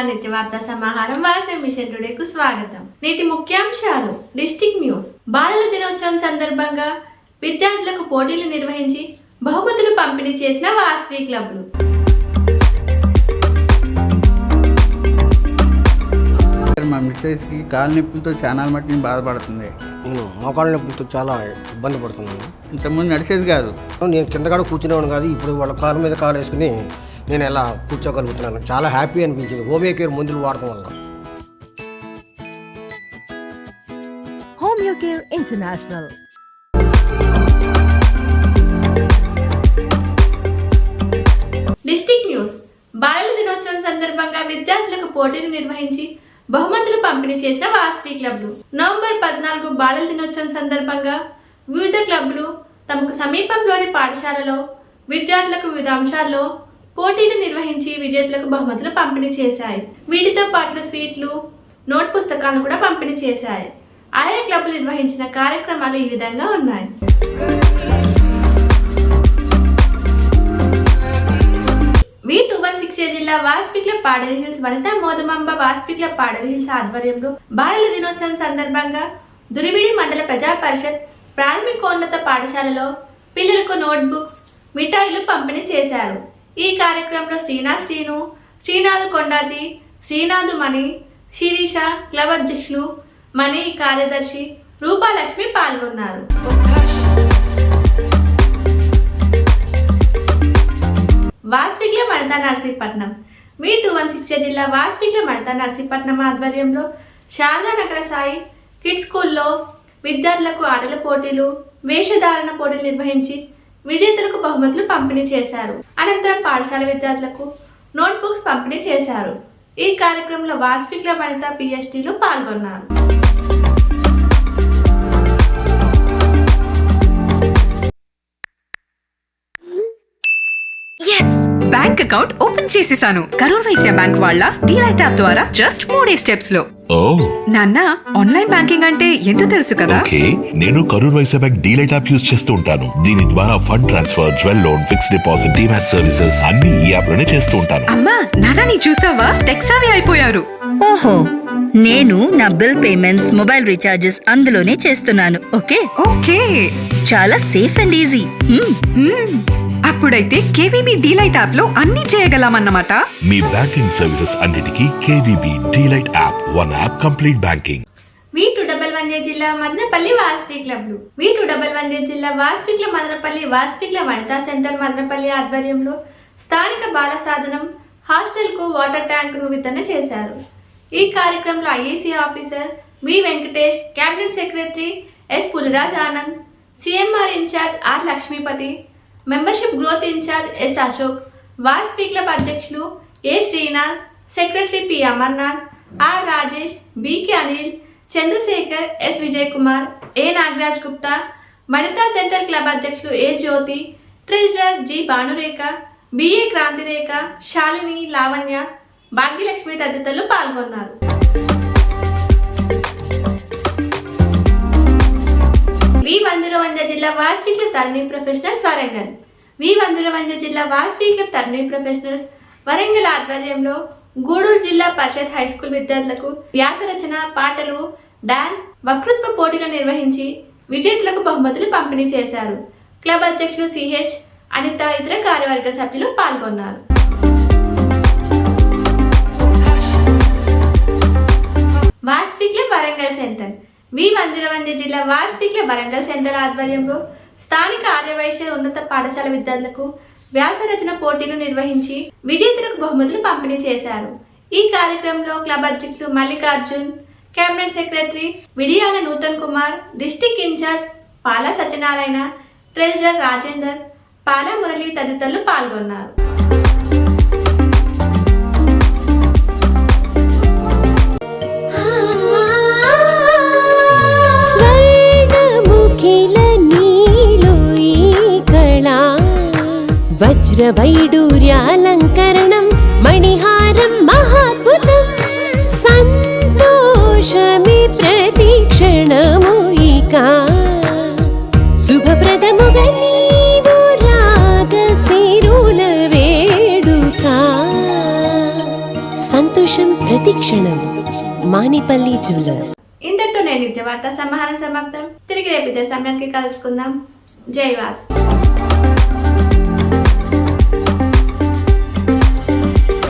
నిత్య వార్తా సమాహారం వాసవి మిషన్ టుడేకు స్వాగతం. నేటి ముఖ్యాంశాలు. District news. బాలల దినోత్సవం సందర్భంగా విద్యార్థులకు పోటీలు నిర్వహించి బహుమతులు పంపిణీ చేసిన వాసవి క్లబ్లు. మా మిస్సెస్కి కాలు నొప్పులతో చాలా మట్టి బాధపడుతుంది. నేను మోకాళ్ళ నొప్పులతో చాలా ఇబ్బంది పడుతున్నాను. ఇంతకుముందు నడిచేది కాదు. నేను కింద కూడా కూర్చునేవాడు కాదు. ఇప్పుడు వాళ్ళ కాలు మీద కాలు వేసుకుని నేను ఎలా కూర్చోగలుగుతున్నాను. చాలా హ్యాపీ అనిపించింది హోమియో కేర్ మందులు వాడటం వల్ల. Homeo care international. District news. బాలల దినోత్సవం సందర్భంగా విద్యార్థులకు పోటీలు నిర్వహించి బహుమతులు పంపిణీ చేసిన వాసవి క్లబ్లు. నవంబర్ 14 బాలల దినోత్సవం సందర్భంగా వివిధ క్లబ్లు తమకు సమీపంలోని పాఠశాలలో విద్యార్థులకు వివిధ అంశాల్లో పోటీలు నిర్వహించి విజేతలకు బహుమతులు పంపిణీ చేశాయి. వీటితో పాటు స్వీట్లు, నోట్ పుస్తకాలను కూడా పంపిణీ చేశాయి. ఆయా క్లబ్లు నిర్వహించిన కార్యక్రమాలు ఈ విధంగా ఉన్నాయి. V216 జిల్లా Vasavi club Paderu hills Vanitha Modamamba Vasavi club Paderu hills ఆధ్వర్యంలో బాలల దినోత్సవం సందర్భంగా దురివిడి మండల ప్రజా పరిషత్ ప్రాథమికోన్నత పాఠశాలలో పిల్లలకు నోట్ బుక్స్, మిఠాయిలు పంపిణీ చేశారు. ఈ కార్యక్రమంలో శ్రీను, శ్రీనాథ్ కొండాజీ, శ్రీనాథ్ మణి, శిరీష, క్లబ్ అధ్యక్షులు, మణి కార్యదర్శి రూపాలక్ష్మి పాల్గొన్నారు. వాసవి క్లబ్ వనితా నర్సీపట్నం. V216 జిల్లా వాసవి క్లబ్ వనితా నర్సీపట్నం ఆధ్వర్యంలో శారదా నగర సాయి కిడ్స్ స్కూల్లో విద్యార్థులకు ఆటల పోటీలు, వేషధారణ పోటీలు నిర్వహించి విజేతలకు బహుమతులు పంపిణీ చేశారు. అనంతరం పాఠశాల విద్యార్థులకు నోట్ బుక్స్ పంపిణీ చేశారు. ఈ కార్యక్రమంలో వాసవి క్లబ్ వనితా PSTలు పాల్గొన్నారు. బ్యాంక్ అకౌంట్ ఓపెన్ చేసేసాను. కరూర్ వైశ్య బ్యాంక్ వాళ్ళ డీలైట్ యాప్ ద్వారా జస్ట్ 3 స్టెప్స్ లో. నాన్న, ఆన్లైన్ బ్యాంకింగ్ అంటే ఎంతో తెలుసు కదా. నేను Karur Vysya bank delight app use చేస్తూ ఉంటాను. దీని ద్వారా fund transfer, jewel loan, fixed deposit, demat services అన్ని ఈ యాప్ లోనే చేస్తూ ఉంటాను. అమ్మా, నాన్న నీ చూసావా, టెక్ సావి అయిపోయారు. ఓహో, నేను నా బిల్ పేమెంట్స్, మొబైల్ రీఛార్జెస్ అందులోనే చేస్తున్నాను. ఓకే ఓకే, చాలా సేఫ్ అండ్ ఈజీ. అప్పుడైతే KVB డీలైట్ యాప్ లో అన్ని చేయగలమన్నమాట. మీ బ్యాంకింగ్ సర్వీసెస్ అన్నిటికీ KVB delight app, one app complete banking. V211 జిల్లా మదనపల్లి వాసవి క్లబ్లు. V211 జిల్లా Vasavi club Madanapalle Vasavi club Vanitha centre Madanapalle ఆధ్వర్యంలో స్థానిక బాల సాధనం హాస్టల్ కు వాటర్ ట్యాంక్ ను వితరణ చేశారు. ఈ కార్యక్రమంలో IAC officer V Venkatesh, cabinet secretary S Puliraj Anand, CMR in charge R Lakshmipathi, membership growth in charge S Ashok, Vasavi club అధ్యక్షులు A Srinath, secretary P Amarnath, R Rajesh, BK Anil, Chandrashekar, S Vijay Kumar, A Nagaraj Gupta, Vanitha centre club అధ్యక్షులు A Jyothi, treasurer G Bhanurekha, BA Kranthirekha, Shalini, Lavanya, Bhagyalakshmi తదితరులు పాల్గొన్నారు. V101 జిల్లా Vasavi club Taruni professionals Warangal. V101 జిల్లా Vasavi club Taruni professionals Warangal ఆధ్వర్యంలో గూడూరు జిల్లా పరిషత్ high school విద్యార్థులకు వ్యాసరచన, పాటలు, డాన్స్, వక్తృత్వ పోటీలు నిర్వహించి విజేతలకు బహుమతులు పంపిణీ చేశారు. క్లబ్ అధ్యక్షులు CH అనిత, ఇతర కార్యవర్గ సభ్యులు పాల్గొన్నారు. Vasavi club Warangal centre. V101 జిల్లా వాసవి క్లబ్ వరంగల్ సెంటర్ ఆధ్వర్యంలో స్థానిక ఆర్యవైశ్య ఉన్నత పాఠశాల విద్యార్థులకు వ్యాస రచన పోటీలు నిర్వహించి విజేతలకు బహుమతులు పంపిణీ చేశారు. ఈ కార్యక్రమంలో క్లబ్ అధ్యక్షులు Mallikarjun, cabinet secretary Vidiyala Nutan Kumar, district in charge Pala Satyanarayana, treasurer Rajender, Pala Murali తదితరులు పాల్గొన్నారు. వజ్రవైడూర్యాలంకరణం మణిహారం మహాద్భుతం సంతోషమి ప్రతిక్షణము ఇక శుభప్రదముగా నీవు రాగ సిరుల వేడుక సంతోషం ప్రతిక్షణం. మానిపల్లి జ్యువెలర్స్. ఇంతటితో నేను నిత్య వార్తా సమాహారం సమాప్తం. తిరిగి రేపు ఇదే సమయానికి కలుసుకుందాం. జై వాస్.